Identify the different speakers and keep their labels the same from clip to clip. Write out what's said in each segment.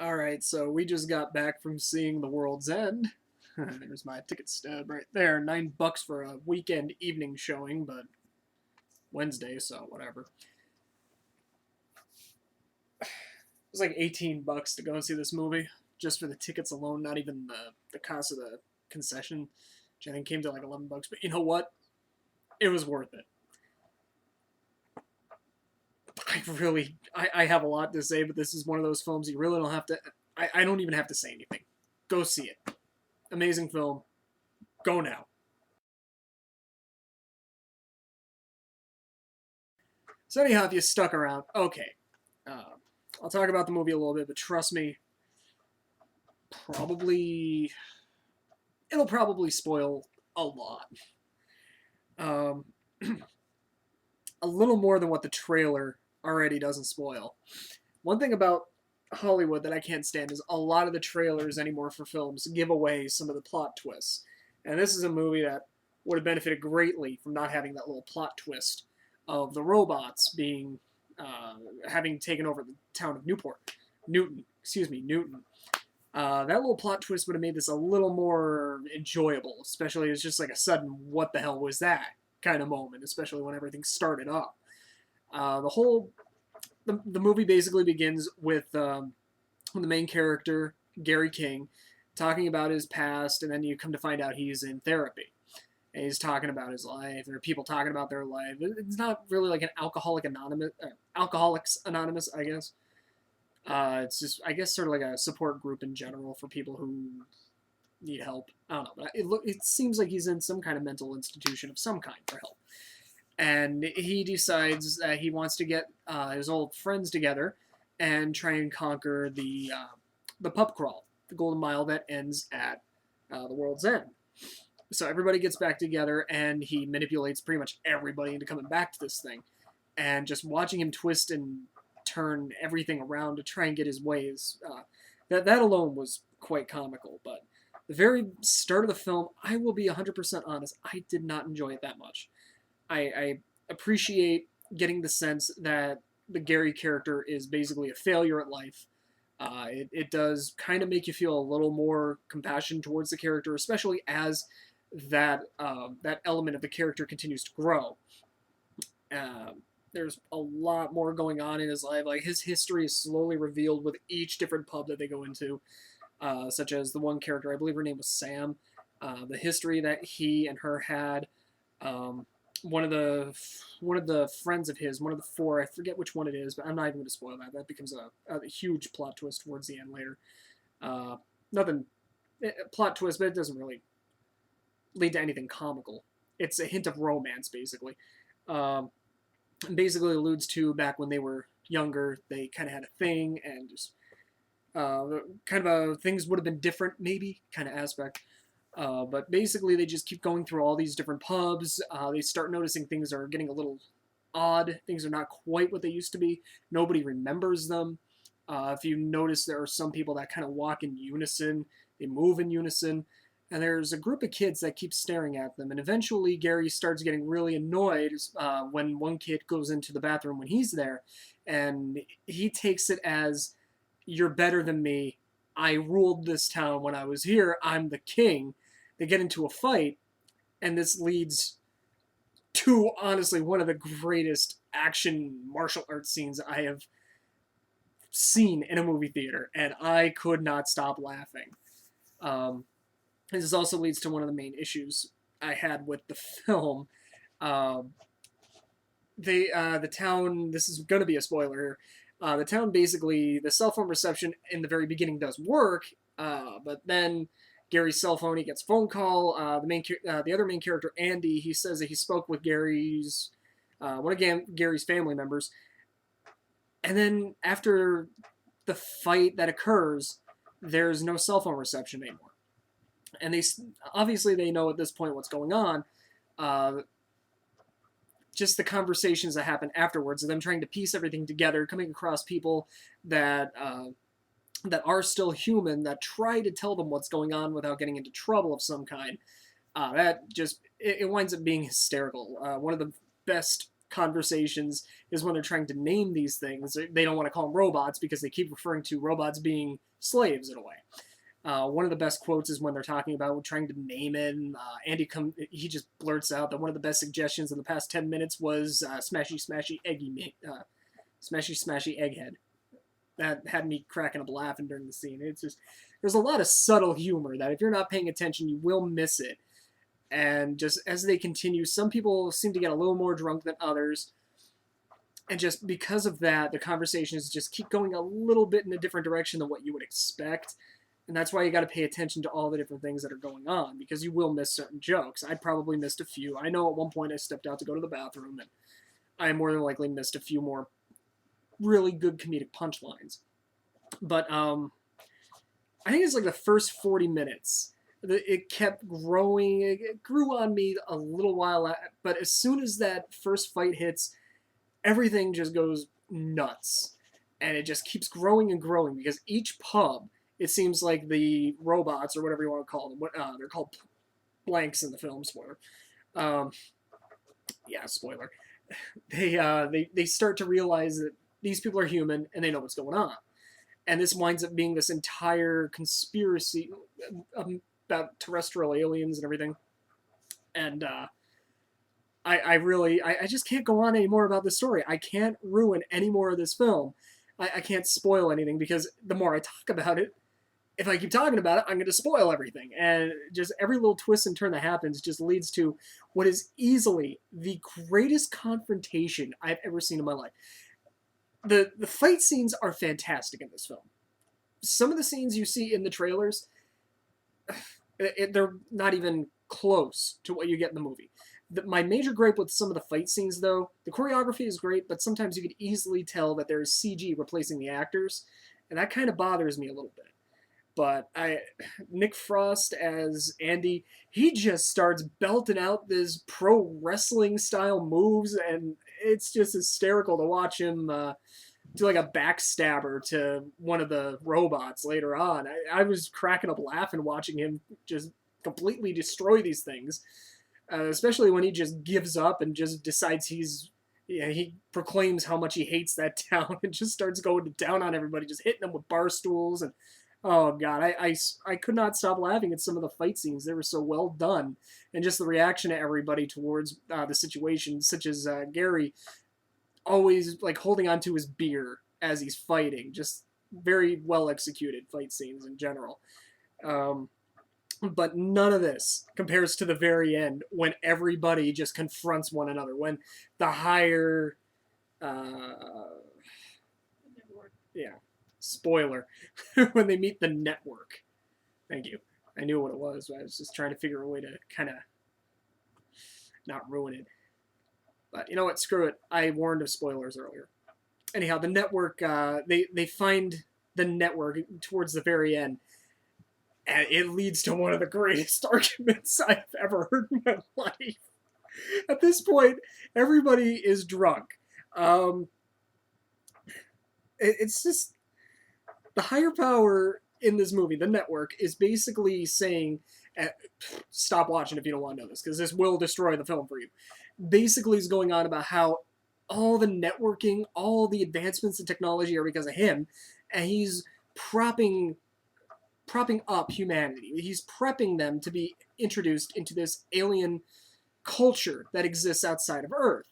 Speaker 1: Alright, so we just got back from seeing The World's End. There's my ticket stub right there. $9 for a weekend evening showing, but Wednesday, so whatever. It was like $18 to go and see this movie, just for the tickets alone, not even the cost of the concession, which I think came to like $11. But you know what? It was worth it. I have a lot to say, but this is one of those films you really don't have to. I don't even have to say anything. Go see it. Amazing film. Go now. So anyhow, if you stuck around, okay. Uh, I'll talk about the movie a little bit, but trust me, probably it'll probably spoil a lot. Um, a little more than what the trailer already doesn't spoil. One thing about Hollywood that I can't stand is a lot of the trailers anymore for films give away some of the plot twists. And this is a movie that would have benefited greatly from not having that little plot twist of the robots being having taken over the town of Newton. That little plot twist would have made this a little more enjoyable, especially as just like a sudden "what the hell was that" kind of moment, especially when everything started up. The movie basically begins with the main character Gary King talking about his past, and then you come to find out he's in therapy. And he's talking about his life. There are people talking about their life. It's not really like an Alcoholics Anonymous, I guess. It's just, I guess, sort of like a support group in general for people who need help. I don't know, but it seems like he's in some kind of mental institution of some kind for help. And he decides that he wants to get his old friends together and try and conquer the pub crawl, the Golden Mile that ends at the World's End. So everybody gets back together, and he manipulates pretty much everybody into coming back to this thing. And just watching him twist and turn everything around to try and get his ways, that alone was quite comical. But the very start of the film, I will be 100% honest, I did not enjoy it that much. I appreciate getting the sense that the Gary character is basically a failure at life. It does kind of make you feel a little more compassion towards the character, especially as that element of the character continues to grow. There's a lot more going on in his life. Like his history is slowly revealed with each different pub that they go into, such as the one character, I believe her name was Sam. The history that he and her had. Um, one of the friends of his, one of the four, I forget which one it is, but I'm not even going to spoil that. That becomes a huge plot twist towards the end later. Nothing plot twist, but it doesn't really lead to anything comical. It's a hint of romance, basically. Um, Basically alludes to back when they were younger, they kind of had a thing, and just kind of things would have been different, maybe kind of aspect. But basically, they just keep going through all these different pubs. They start noticing things are getting a little odd. Things are not quite what they used to be. Nobody remembers them. If you notice, there are some people that kind of walk in unison. They move in unison. And there's a group of kids that keep staring at them. And eventually, Gary starts getting really annoyed when one kid goes into the bathroom when he's there. And he takes it as, "You're better than me. I ruled this town when I was here. I'm the king." They get into a fight, and this leads to honestly one of the greatest action martial arts scenes I have seen in a movie theater, and I could not stop laughing. Um, this also leads to one of the main issues I had with the film. Um, the town. This is going to be a spoiler here. The town basically, the cell phone reception in the very beginning does work, but then Gary's cell phone, he gets a phone call. The other main character, Andy, he says that he spoke with one of Gary's family members, and then after the fight that occurs, there's no cell phone reception anymore, and they know at this point what's going on. Uh, just the conversations that happen afterwards of them trying to piece everything together, coming across people that that are still human, that try to tell them what's going on without getting into trouble of some kind. That just it winds up being hysterical. One of the best conversations is when they're trying to name these things. They don't want to call them robots because they keep referring to robots being slaves in a way. One of the best quotes is when they're talking about trying to name it. He just blurts out that one of the best suggestions in the past 10 minutes was Smashy Smashy Smashy Smashy Egghead. That had me cracking up laughing during the scene. It's just, there's a lot of subtle humor that if you're not paying attention, you will miss it. And just as they continue, some people seem to get a little more drunk than others. And just because of that, the conversations just keep going a little bit in a different direction than what you would expect. And that's why you got to pay attention to all the different things that are going on, because you will miss certain jokes. I probably missed a few. I know at one point I stepped out to go to the bathroom, and I more than likely missed a few more really good comedic punchlines. But I think it's like the first 40 minutes. It kept growing. It grew on me a little while, but as soon as that first fight hits, everything just goes nuts. And it just keeps growing and growing, because each pub, it seems like the robots, or whatever you want to call them, they're called blanks in the film, spoiler. Yeah, spoiler. They start to realize that these people are human and they know what's going on. And this winds up being this entire conspiracy about terrestrial aliens and everything. And I just can't go on anymore about this story. I can't ruin any more of this film. I can't spoil anything, because the more I talk about it, if I keep talking about it, I'm going to spoil everything. And just every little twist and turn that happens just leads to what is easily the greatest confrontation I've ever seen in my life. The fight scenes are fantastic in this film. Some of the scenes you see in the trailers, they're not even close to what you get in the movie. My major gripe with some of the fight scenes, though, the choreography is great, but sometimes you could easily tell that there's CG replacing the actors, and that kind of bothers me a little bit. But Nick Frost as Andy, he just starts belting out this pro wrestling style moves, and it's just hysterical to watch him do like a backstabber to one of the robots later on. I was cracking up laughing watching him just completely destroy these things, especially when he just gives up and just decides he proclaims how much he hates that town and just starts going down on everybody, just hitting them with bar stools. And oh god, I could not stop laughing at some of the fight scenes. They were so well done, and just the reaction to everybody towards the situation, such as Gary always like holding onto his beer as he's fighting. Just very well executed fight scenes in general. But none of this compares to the very end, when everybody just confronts one another. When the higher, yeah, spoiler, when they meet the network. Thank you. I knew what it was, but I was just trying to figure a way to kind of not ruin it. But you know what? Screw it. I warned of spoilers earlier. Anyhow, the network, they find the network towards the very end, and it leads to one of the greatest arguments I've ever heard in my life. At this point, everybody is drunk. It's just, the higher power in this movie, the network, is basically saying, stop watching if you don't want to know this, because this will destroy the film for you. Basically is going on about how all the networking, all the advancements in technology are because of him, and he's propping up humanity. He's prepping them to be introduced into this alien culture that exists outside of Earth.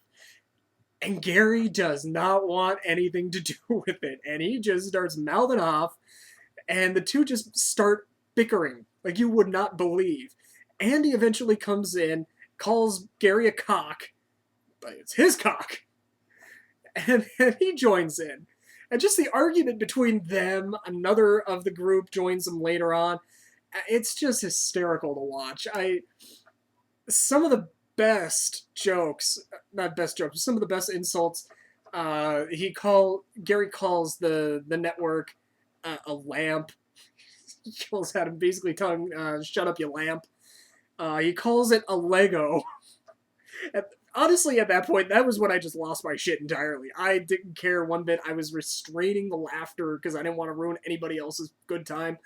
Speaker 1: And Gary does not want anything to do with it, and he just starts mouthing off, and the two just start bickering like you would not believe. Andy eventually comes in, calls Gary a cock, but it's his cock, and he joins in. And just the argument between them, another of the group joins them later on, it's just hysterical to watch. Some of the best jokes, not best jokes, some of the best insults, Gary calls the network a lamp. He yells at him, basically telling him, shut up, you lamp. He calls it a Lego. Honestly, at that point, that was when I just lost my shit entirely. I didn't care one bit. I was restraining the laughter because I didn't want to ruin anybody else's good time.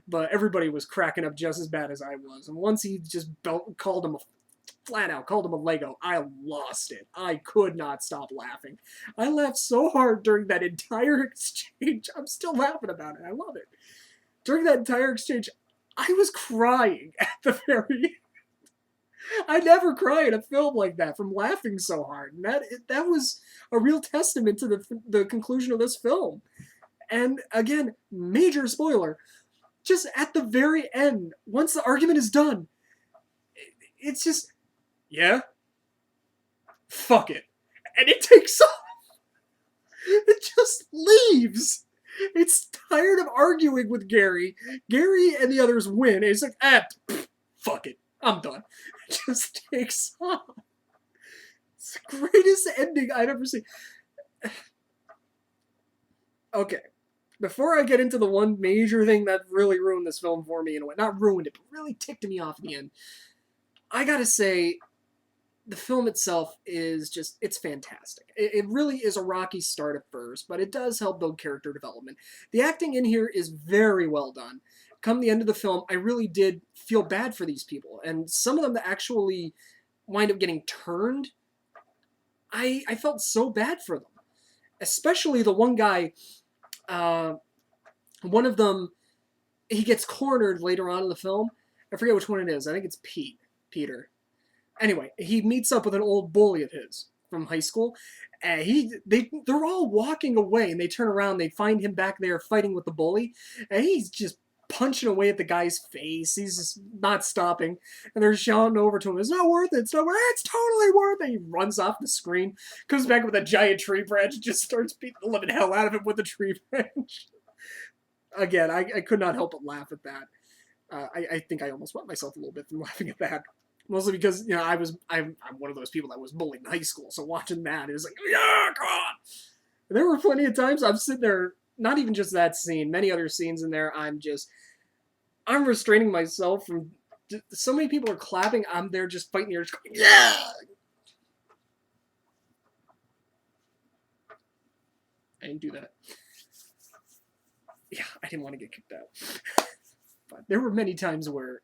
Speaker 1: But everybody was cracking up just as bad as I was. And once he just called him flat out called him a Lego. I lost it. I could not stop laughing. I laughed so hard during that entire exchange. I'm still laughing about it. I love it. During that entire exchange, I was crying at the very. I never cry in a film like that from laughing so hard, and that was a real testament to the conclusion of this film. And again, major spoiler, just at the very end, once the argument is done, it's just, yeah, fuck it. And it takes off. It just leaves. It's tired of arguing with Gary. Gary and the others win. And it's like, fuck it. I'm done. It just takes off. It's the greatest ending I've ever seen. Okay. Before I get into the one major thing that really ruined this film for me in a way, not ruined it, but really ticked me off at the end, I gotta say, the film itself is just, it's fantastic. It really is a rocky start at first, but it does help build character development. The acting in here is very well done. Come the end of the film, I really did feel bad for these people, and some of them that actually wind up getting turned, I felt so bad for them. Especially the one guy, one of them, he gets cornered later on in the film. I forget which one it is. I think it's Peter. Anyway, he meets up with an old bully of his from high school, and they're all walking away, and they turn around, they find him back there fighting with the bully, and he's just punching away at the guy's face. He's just not stopping, and they're shouting over to him, "It's not worth it, it's not worth it, it's totally worth it." He runs off the screen, comes back with a giant tree branch, and just starts beating the living hell out of him with the tree branch. Again, I could not help but laugh at that. I think I almost wet myself a little bit from laughing at that. Mostly because, you know, I'm one of those people that was bullied in high school, so watching that, it was like, yeah, God! And there were plenty of times I'm sitting there, not even just that scene, many other scenes in there, I'm restraining myself from, so many people are clapping, I'm there just fighting the urge, going, yeah! I didn't do that. Yeah, I didn't want to get kicked out. But there were many times where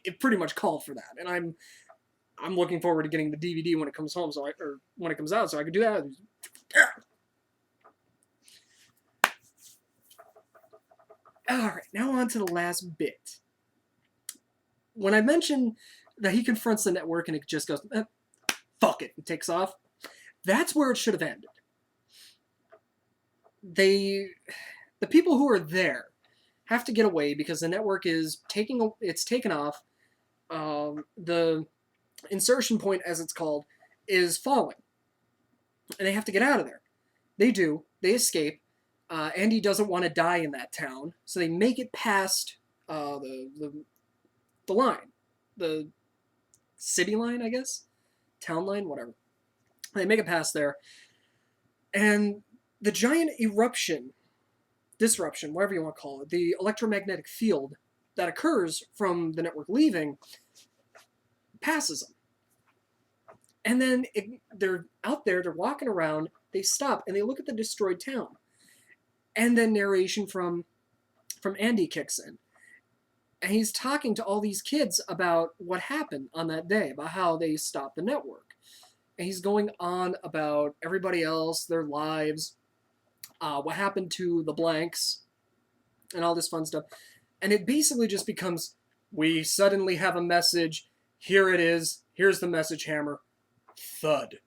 Speaker 1: it pretty much called for that, and I'm looking forward to getting the DVD when it comes home, or when it comes out, so I could do that. All right, now on to the last bit. When I mentioned that he confronts the network and it just goes, fuck it, and takes off, that's where it should have ended. The people who are there have to get away because the network is taken off. The insertion point, as it's called, is falling. And they have to get out of there. They do. They escape. Andy doesn't want to die in that town, so they make it past the line. The city line, I guess? Town line? Whatever. They make it past there. And the giant disruption, whatever you want to call it, the electromagnetic field that occurs from the network leaving passes them. And then they're out there, they're walking around, they stop, and they look at the destroyed town. And then narration from Andy kicks in. And he's talking to all these kids about what happened on that day, about how they stopped the network. And he's going on about everybody else, their lives, what happened to the blanks, and all this fun stuff. And it basically just becomes, we suddenly have a message, here it is, here's the message hammer, thud.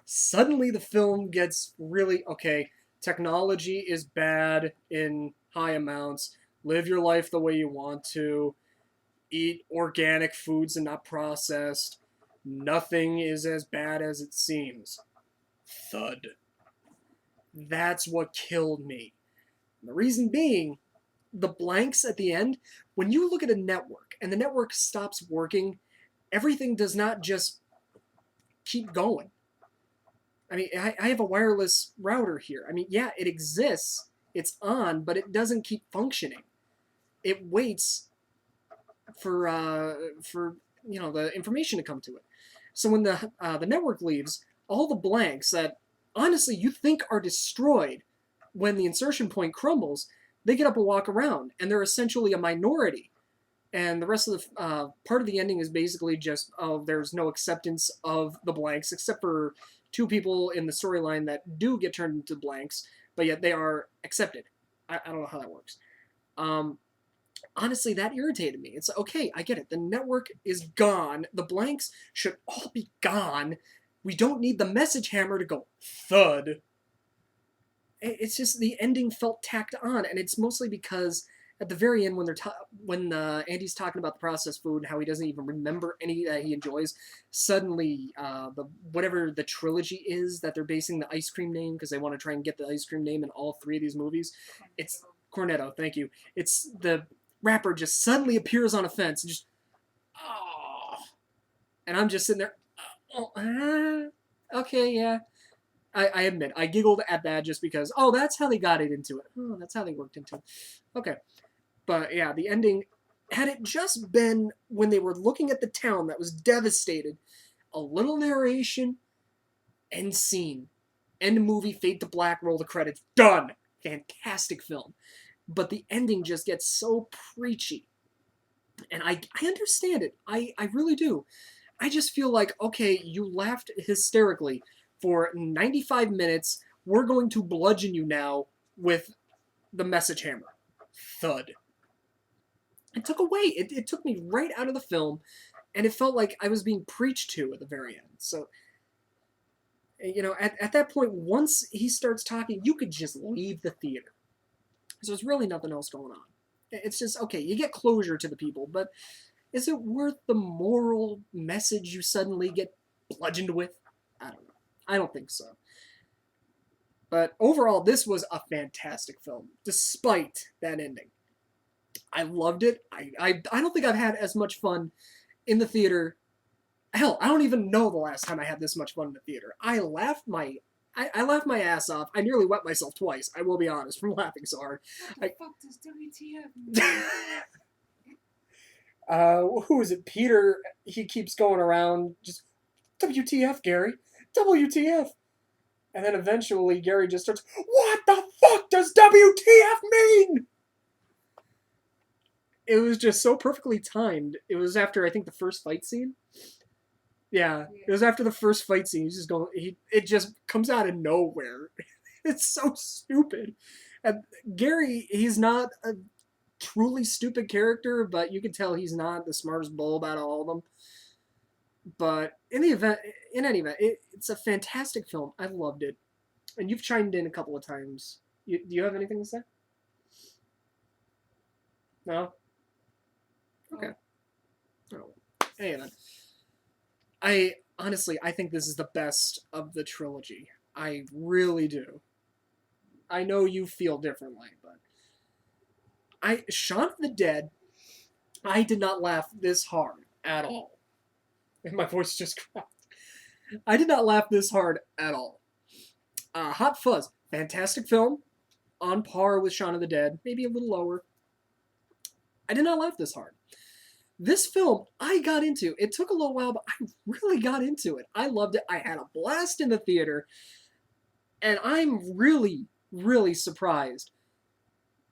Speaker 1: Suddenly the film gets really, okay, technology is bad in high amounts, live your life the way you want to, eat organic foods and not processed, nothing is as bad as it seems. Thud. That's what killed me. And the reason being, the blanks at the end, when you look at a network and the network stops working, everything does not just keep going. I mean, I have a wireless router here. I mean, yeah, it exists, it's on, but it doesn't keep functioning. It waits for the information to come to it. So when the network leaves, all the blanks that honestly you think are destroyed when the insertion point crumbles, they get up and walk around, and they're essentially a minority. And the rest of the part of the ending is basically just, oh, there's no acceptance of the blanks, except for two people in the storyline that do get turned into blanks, but yet they are accepted. I don't know how that works. Um, Honestly, that irritated me. It's okay, I get it. The network is gone. The blanks should all be gone. We don't need the message hammer to go thud. It's just the ending felt tacked on, and it's mostly because at the very end, when Andy's talking about the processed food and how he doesn't even remember any that he enjoys, suddenly the whatever the trilogy is that they're basing the ice cream name, because they want to try and get the ice cream name in all three of these movies. It's Cornetto. Thank you. It's the rapper just suddenly appears on a fence and just oh, and I'm just sitting there. Okay, yeah. I admit, I giggled at that just because, oh, that's how they got it into it. Oh, that's how they worked into it. Okay. But yeah, the ending, had it just been when they were looking at the town that was devastated, a little narration, end scene, end movie, fade to black, roll the credits, done. Fantastic film. But the ending just gets so preachy. And I understand it. I really do. I just feel like, okay, you laughed hysterically for 95 minutes. We're going to bludgeon you now with the message hammer. Thud. It took away. It took me right out of the film, and it felt like I was being preached to at the very end. So, at that point, once he starts talking, you could just leave the theater. So there's really nothing else going on. It's just, okay, you get closure to the people, but is it worth the moral message you suddenly get bludgeoned with? I don't know. I don't think so. But overall, this was a fantastic film, despite that ending. I loved it. I don't think I've had as much fun in the theater. Hell, I don't even know the last time I had this much fun in the theater. I laughed my ass off. I nearly wet myself twice. I will be honest, from laughing so hard.
Speaker 2: What the fuck does WTF
Speaker 1: mean? Who is it? Peter. He keeps going around just WTF, Gary. WTF. And then eventually Gary just starts, what the fuck does WTF mean? It was just so perfectly timed. It was after, I think, the first fight scene. Yeah, it was after the first fight scene. He's just going. It just comes out of nowhere. It's so stupid. And Gary, he's not a truly stupid character, but you can tell he's not the smartest bulb out of all of them. But in any event, it's a fantastic film. I loved it, and you've chimed in a couple of times. Do you have anything to say? No. Okay. Oh. Anyway. I think this is the best of the trilogy. I really do. I know you feel differently, but Shaun of the Dead, I did not laugh this hard at all. And my voice just cracked. I did not laugh this hard at all. Hot Fuzz, fantastic film, on par with Shaun of the Dead, maybe a little lower. I did not laugh this hard. This film, I got into. It took a little while, but I really got into it. I loved it. I had a blast in the theater. And I'm really, really surprised.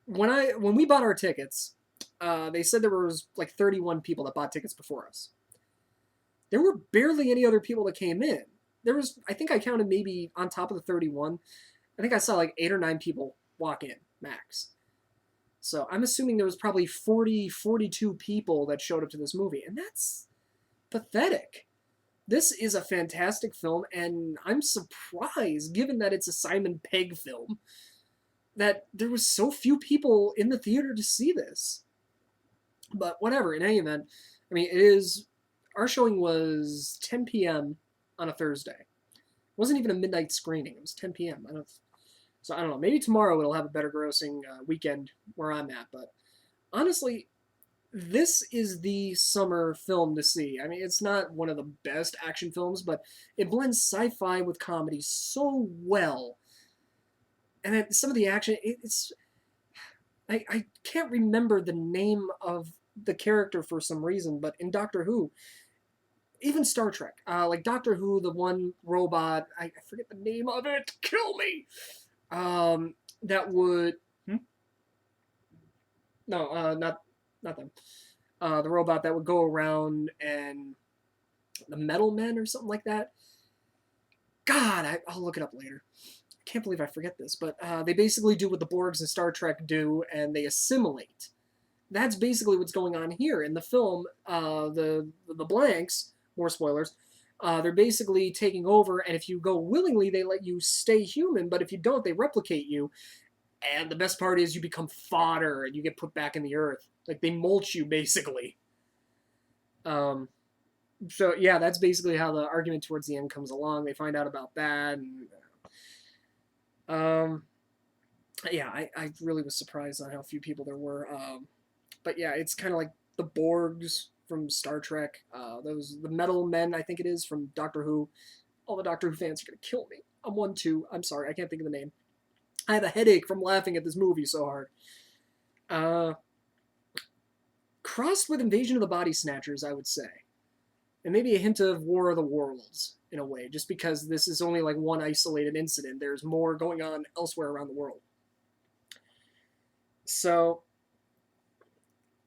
Speaker 1: When we bought our tickets, they said there was like 31 people that bought tickets before us. There were barely any other people that came in. There was, I think I counted maybe on top of the 31, I think I saw like 8 or 9 people walk in, max. So I'm assuming there was probably 40, 42 people that showed up to this movie, and that's pathetic. This is a fantastic film, and I'm surprised, given that it's a Simon Pegg film, that there was so few people in the theater to see this. But whatever, in any event, I mean, our showing was 10 p.m. on a Thursday. It wasn't even a midnight screening. It was 10 p.m. So I don't know. Maybe tomorrow it'll have a better grossing weekend where I'm at. But honestly, this is the summer film to see. I mean, it's not one of the best action films, but it blends sci-fi with comedy so well. And then some of the action, it's... I can't remember the name of the character for some reason, but in Doctor Who, even Star Trek, like Doctor Who, the one robot, I forget the name of it, kill me! That would... No, not them. the robot that would go around and the Metal Men or something like that. God, I'll look it up later. I can't believe I forget this, but they basically do what the Borgs in Star Trek do, and they assimilate. That's basically what's going on here in the film. The blanks, more spoilers. They're basically taking over, and if you go willingly, they let you stay human. But if you don't, they replicate you. And the best part is you become fodder, and you get put back in the earth. Like they mulch you, basically. Um, so yeah, that's basically how the argument towards the end comes along. They find out about that, and um, yeah, I really was surprised on how few people there were. But yeah, it's kind of like the Borgs from Star Trek. Those the Metal Men, I think it is, from Doctor Who. All the Doctor Who fans are gonna kill me. I'm one too. I'm sorry, I can't think of the name. I have a headache from laughing at this movie so hard. Uh, Crossed with Invasion of the Body Snatchers, I would say, and maybe a hint of War of the Worlds in a way, just because this is only like one isolated incident. There's more going on elsewhere around the world. So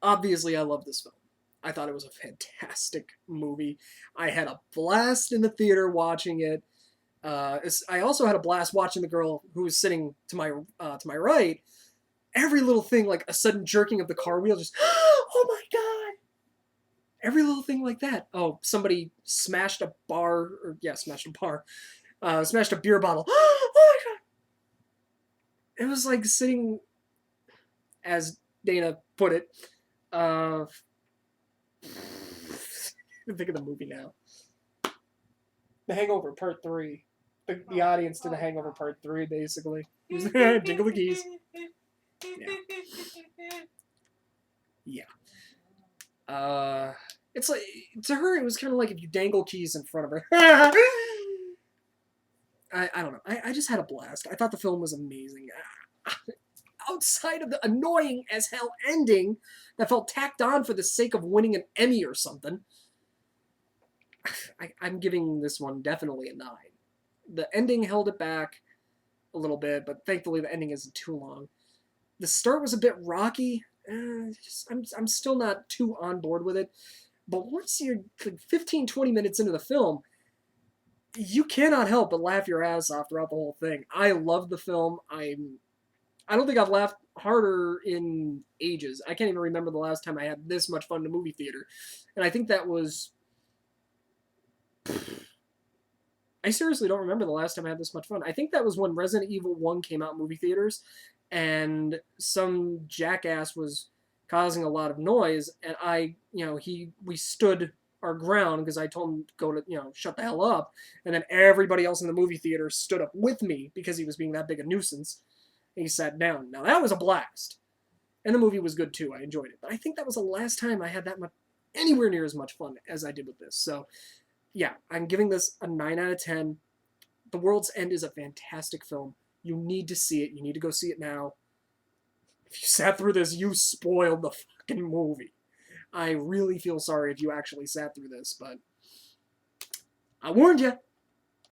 Speaker 1: obviously, I love this film. I thought it was a fantastic movie. I had a blast in the theater watching it. I also had a blast watching the girl who was sitting to my right. Every little thing, like a sudden jerking of the car wheel, just oh my god! Every little thing like that. Oh, somebody smashed a bar, or yeah, smashed a bar, smashed a beer bottle. Oh my god! It was like sitting, as Dana put it. I think of the movie now. The Hangover Part 3. The audience to The Hangover Part 3, basically. Jingle the keys. Yeah. It's like, to her, it was kind of like if you dangle keys in front of her. I don't know. I just had a blast. I thought the film was amazing. Outside of the annoying as hell ending that felt tacked on for the sake of winning an Emmy or something, I'm giving this one definitely a 9. The ending held it back a little bit, but thankfully the ending isn't too long. The start was a bit rocky. I'm still not too on board with it. But once you're like 15, 20 minutes into the film, you cannot help but laugh your ass off throughout the whole thing. I love the film. I don't think I've laughed harder in ages. I can't even remember the last time I had this much fun in a movie theater. And I think that was... I seriously don't remember the last time I had this much fun. I think that was when Resident Evil 1 came out in movie theaters, and some jackass was causing a lot of noise, and we stood our ground because I told him to go to, shut the hell up, and then everybody else in the movie theater stood up with me because he was being that big a nuisance, and he sat down. Now that was a blast. And the movie was good too. I enjoyed it. But I think that was the last time I had that much, anywhere near as much fun as I did with this. So yeah, I'm giving this a 9 out of 10. The World's End is a fantastic film. You need to see it. You need to go see it now. If you sat through this, you spoiled the fucking movie. I really feel sorry if you actually sat through this, but I warned you.